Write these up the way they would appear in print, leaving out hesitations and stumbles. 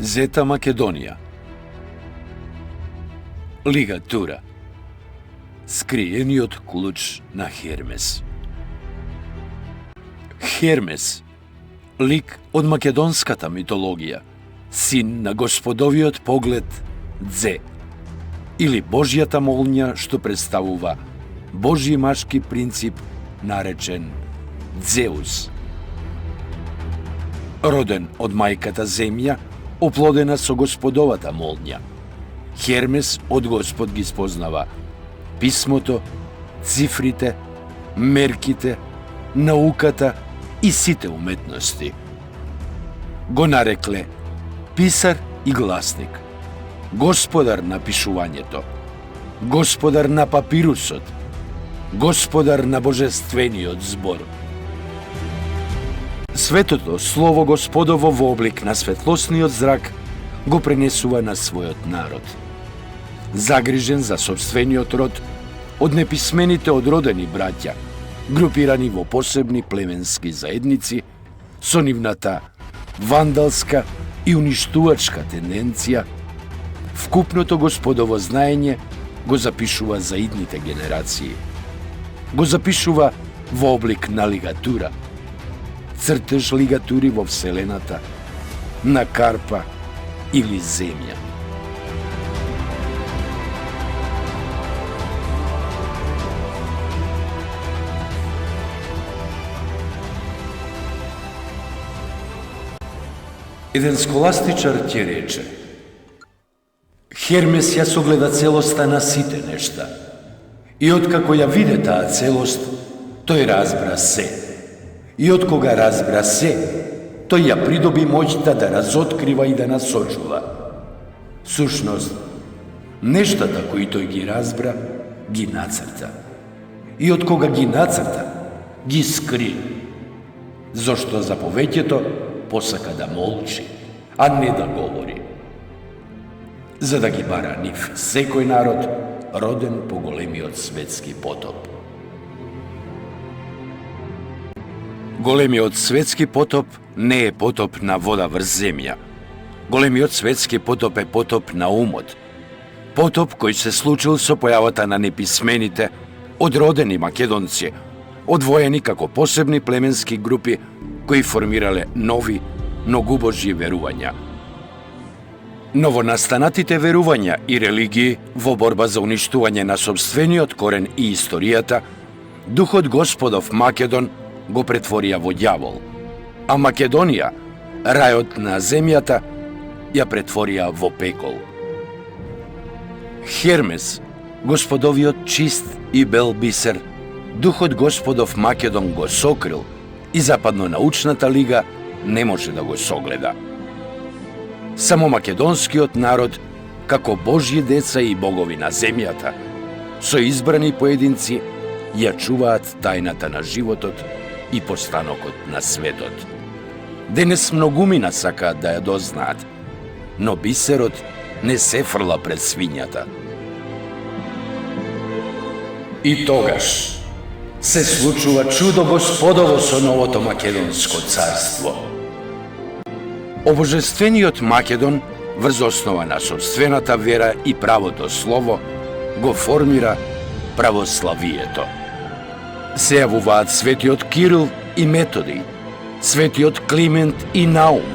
Zeta Македонија. Лигатура. Скриениот клуч на Хермес. Хермес, лик од македонската митологија, син на господовиот поглед Дзе, или Божјата молња што представува Божји машки принцип наречен Дзеус. Роден од мајката земја, оплодена со господовата молња, Хермес од Господ ги спознава писмото, цифрите, мерките, науката и сите уметности. Го нарекле писар и гласник, господар на пишувањето, господар на папирусот, господар на божествениот збор. Светото слово Господово во облик на светлосниот зрак го пренесува на својот народ. Загрижен за собствениот род од неписмените одродени браќа, групирани во посебни племенски заедници, со нивната вандалска и уништувачка тенденција, вкупното Господово знаење го запишува за идните генерации. Го запишува во облик на лигатура, цртеж лигатури во Вселената, на карпа или земја. Еден сколастичар ќе рече: Хермес ја согледа целоста на сите нешта, и откако ја виде таа целост, тој разбра се. И откога разбра се, тој ја придоби моќта да разоткрива и да насочува. Сушност, нештата кои тој ги разбра, ги нацрта. И откога ги нацрта, ги скри. Зошто за повеќето посака да молчи, а не да говори. За да ги бара нив секој народ, роден по големиот светски потоп. Големиот светски потоп не е потоп на вода врз земја. Големиот светски потоп е потоп на умот. Потоп кој се случил со појавата на неписмените, одродени македонци, одвоени како посебни племенски групи кои формирале нови, многубожји верувања. Новонастанатите верувања и религии во борба за уништување на собствениот корен и историјата, духот Господов Македон го претворија во ѓавол, а Македонија, рајот на земјата, ја претворија во пекол. Хермес, Господовиот чист и бел бисер, духот Господов Македон го сокрил и западно-научната лига не може да го согледа. Само македонскиот народ, како Божји деца и богови на земјата, со избрани поединци, ја чуваат тајната на животот и постанокот на светот. Денес многумина сакаат да ја дознаат, но бисерот не се фрла пред свињата. И тогаш се случува чудо Господово со новото македонско царство. Обожествениот Македон, врз основа на собствената вера и правото слово, го формира православието. Се јавуваат светиот Кирил и Методи, светиот Климент и Наум,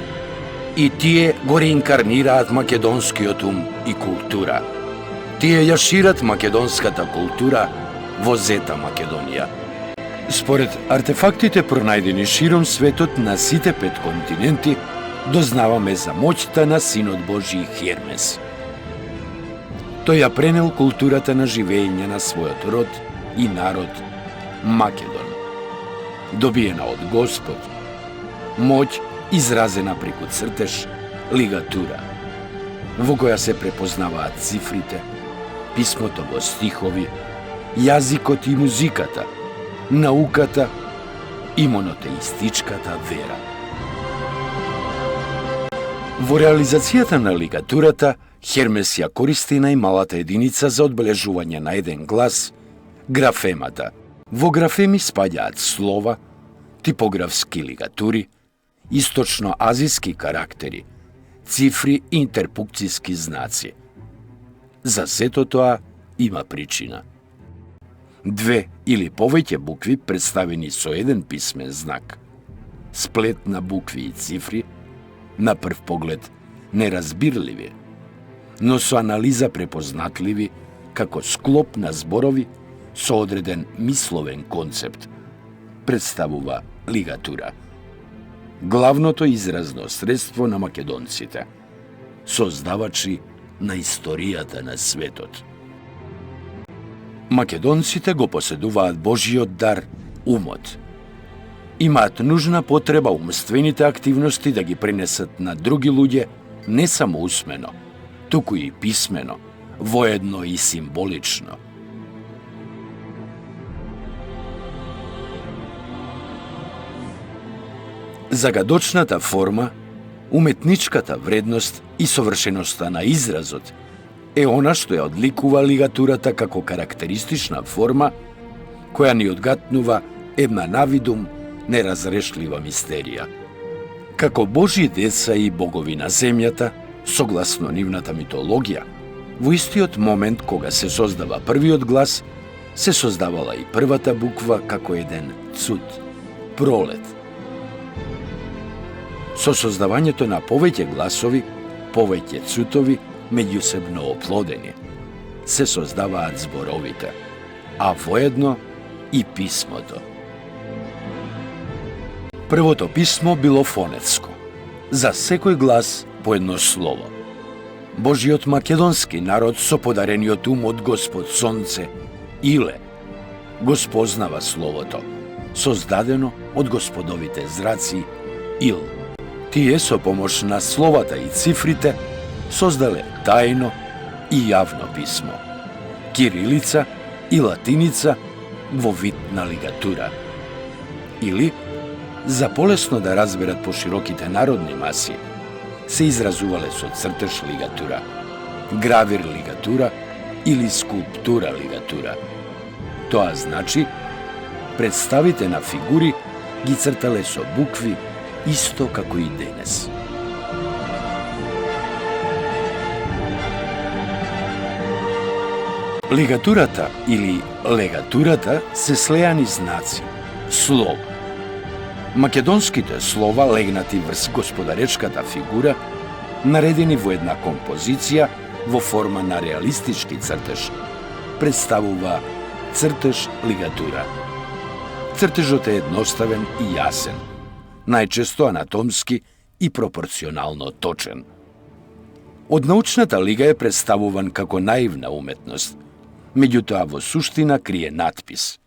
и тие го реинкарнираат македонскиот ум и култура. Тие ја шират македонската култура во Зета Македонија. Според артефактите пронајдени широм светот на сите 5 континенти, дознаваме за моќта на Синот Божји Хермес. Тој ја пренел културата на живење на својот род и народ Македон. Добиена од Господ, моќ изразена преку цртеж, лигатура, во која се препознаваат цифрите, писмото во стихови, јазикот и музиката, науката и монотеистичката вера. Во реализацијата на лигатурата, Хермес ја користи најмалата единица за одбележување на еден глас, графемата. Во графеми спаѓаат слова, типографски лигатури, источно-азиски карактери, цифри и интерпункцијски знаци. За сето тоа има причина. Две или повеќе букви представени со еден писмен знак, сплет на букви и цифри, на прв поглед неразбирливи, но со анализа препознатливи како склоп на зборови со одреден мисловен концепт, представува лигатура. Главното изразно средство на македонците, создавачи на историјата на светот. Македонците го поседуваат Божиот дар, умот. Имаат нужна потреба умствените активности да ги пренесат на други луѓе не само усмено, туку и писмено, воедно и символично. Загадочната форма, уметничката вредност и совршеноста на изразот е она што ја одликува лигатурата како карактеристична форма која ни одгатнува една навидум неразрешлива мистерија. Како Божји деца и богови на земјата, согласно нивната митологија, во истиот момент кога се создава првиот глас, се создавала и првата буква како еден цуд, пролет. Со создавањето на повеќе гласови, повеќе цутови, меѓусебно оплодени, се создаваат зборовите, а воедно и писмото. Првото писмо било фонетско, за секој глас по едно слово. Божиот македонски народ со подарениот ум од Господ Сонце, Иле, го спознава словото, создадено од Господовите зраци, Ил. Тие со помош на словата и цифрите создале тајно и јавно писмо, кирилица и латиница во вид на лигатура. Или, за полесно да разберат пошироките народни маси, се изразувале со цртеж лигатура, гравир лигатура или скулптура лигатура. Тоа значи, представите на фигури ги цртале со букви исто како и денес. Лигатурата или легатурата се слеани знаци, слово. Македонските слова легнати врз господаречката фигура, наредени во една композиција во форма на реалистички цртеж, представува цртеж лигатура. Цртежот е едноставен и јасен, најчесто анатомски и пропорционално точен. Од научната лига е представуван како наивна уметност, меѓутоа во суштина крие надпис.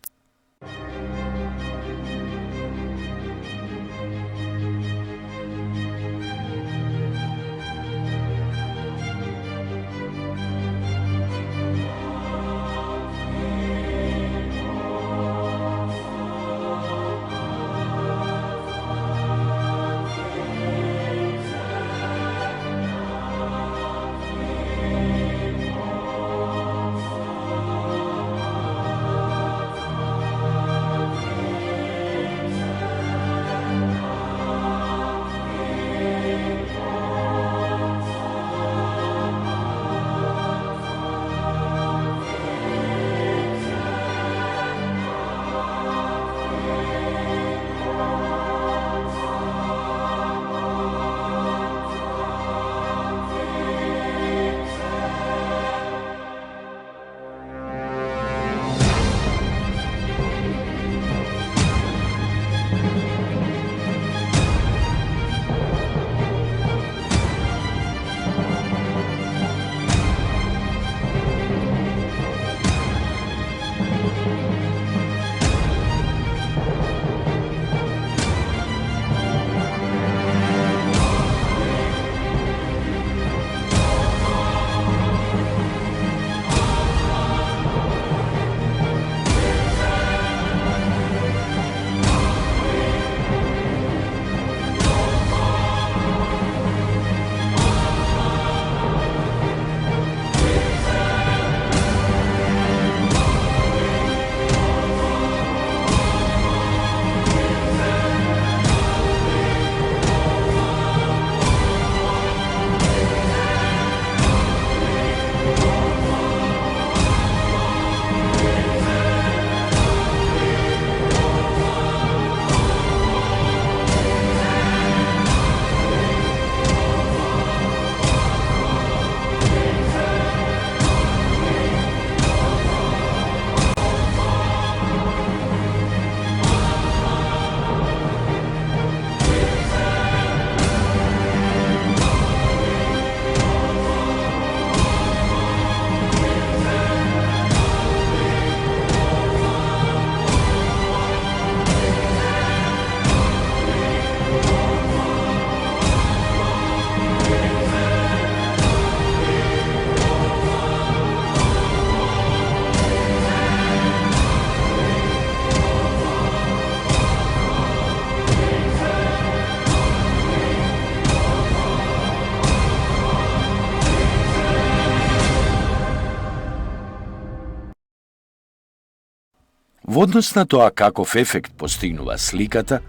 Во однос на тоа каков ефект постигнува сликата,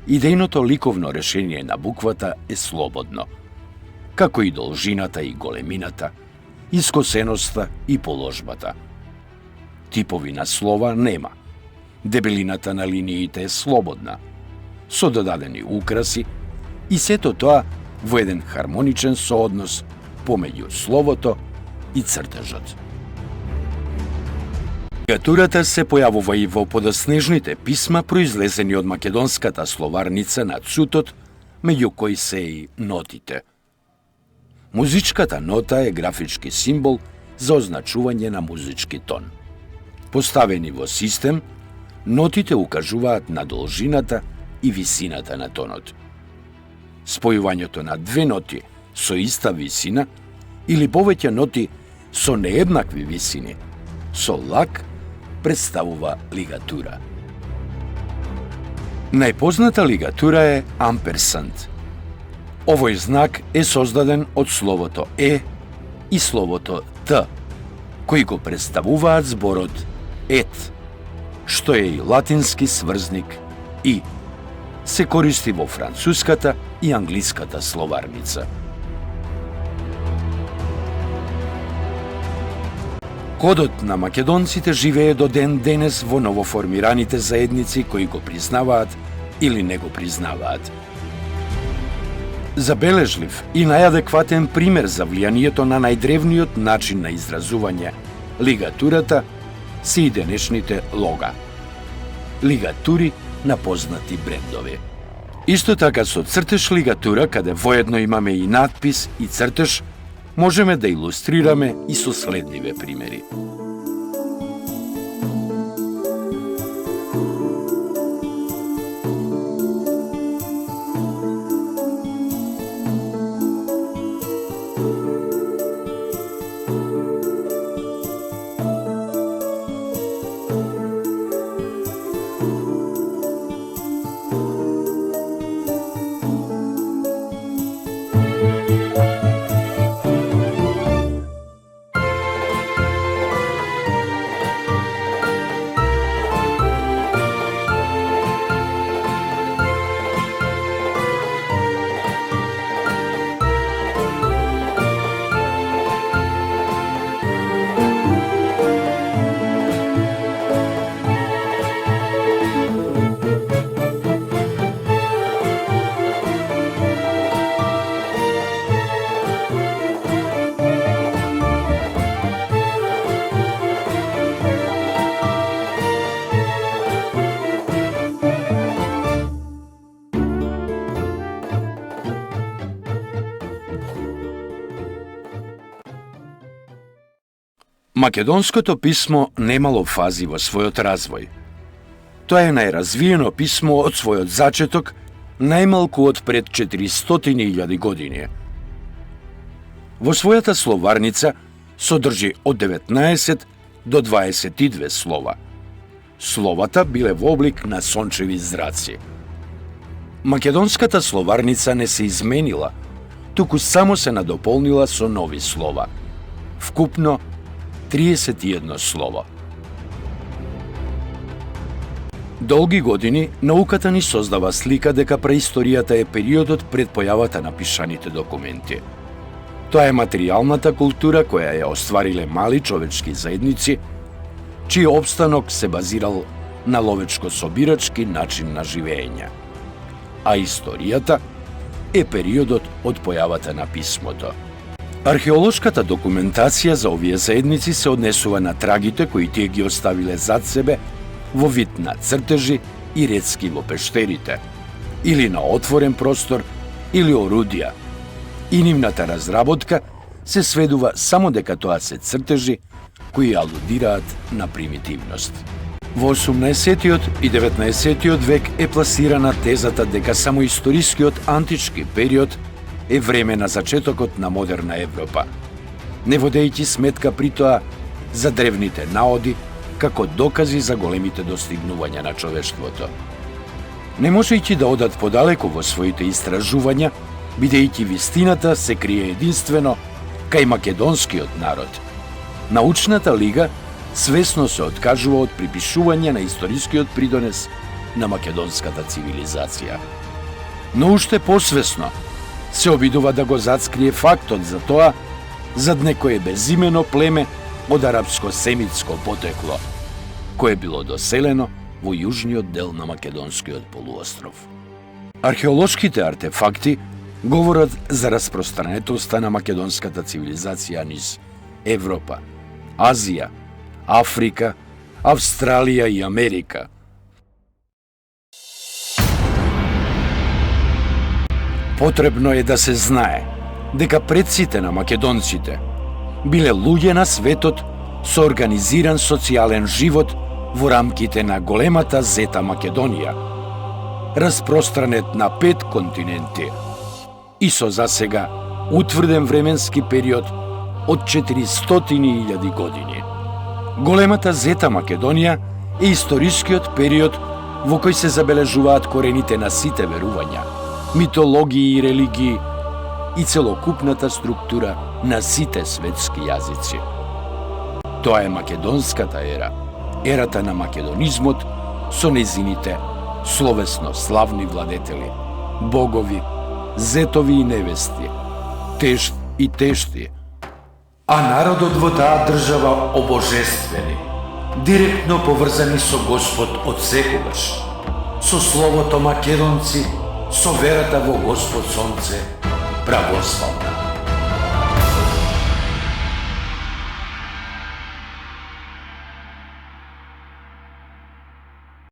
идејното ликовно решение на буквата е слободно, како и должината и големината, искосеноста и положбата. Типови на слова нема. Дебелината на линиите е слободна, со додадени украси и сето тоа во еден хармоничен сооднос помеѓу словото и цртежот. Лигатурата се појавува и во подоснежните писма произлезени од македонската словарница на цутот, меѓу кои се и нотите. Музичката нота е графички символ за означување на музички тон. Поставени во систем, нотите укажуваат на должината и висината на тонот. Спојувањето на две ноти со иста висина или повеќе ноти со нееднакви висини со лак представува лигатура. Најпозната лигатура е амперсанд. Овој знак е создаден од словото е и словото т, кои го представуваат зборот ет, што е и латински сврзник и. Се користи во француската и англиската словарница. Кодот на македонците живее до ден денес во новоформираните заедници кои го признаваат или не го признаваат. Забележлив и најадекватен пример за влијанието на најдревниот начин на изразување лигатурата се и денешните лога. Лигатури на познати брендови. Исто така со цртеж лигатура, каде воедно имаме и надпис и цртеж, можеме да илустрираме и со следниве примери. Македонското писмо немало фази во својот развој. Тоа е најразвиено писмо од својот зачеток, најмалку од пред 400.000 години. Во својата словарница содржи од 19 до 22 слова. Словата биле во облик на сончеви зраци. Македонската словарница не се изменила, туку само се надополнила со нови слова. Вкупно 31 слово. Долги години науката ни создава слика дека преисторијата е периодот пред појавата на пишаните документи. Тоа е материјалната култура која ја оствариле мали човечки заедници, чиј опстанок се базирал на ловечко-собирачки начин на живење. А историјата е периодот од појавата на писмото. Археолошката документација за овие заедници се однесува на трагите кои тие ги оставиле зад себе во вид на цртежи и рецки во пештерите, или на отворен простор, или орудија. И нивната разработка се сведува само дека тоа се цртежи кои алудираат на примитивност. Во 18 и 19 век е пласирана тезата дека само историскиот антички период е време на зачетокот на модерна Европа, не водејќи сметка при тоа за древните наоди како докази за големите достигнувања на човештвото. Не можејќи да одат подалеку во своите истражувања, бидејќи вистината се крие единствено кај македонскиот народ. Научната лига свесно се откажува од припишување на историскиот придонес на македонската цивилизација. Но уште посвесно се обидува да го зацкрие фактот за тоа зад некое безимено племе од арапско-семитско потекло, кое било доселено во јужниот дел на македонскиот полуостров. Археолошките артефакти говорат за распространетоста на македонската цивилизација низ Европа, Азија, Африка, Австралија и Америка. Потребно е да се знае дека предците на македонците биле луѓе на светот со организиран социјален живот во рамките на големата зета Македонија, распространет на 5 континенти и со засега утврден временски период од 400.000 години. Големата зета Македонија е историскиот период во кој се забележуваат корените на сите верувања, митологии и религии и целокупната структура на сите светски јазици. Тоа е македонската ера, ерата на македонизмот со незините словесно славни владетели, богови, зетови и невести, тешт и тешти, а народот во таа држава обожествени, директно поврзани со Господ од секогаш, со словото македонци, со верата во Господ Сонце, православна.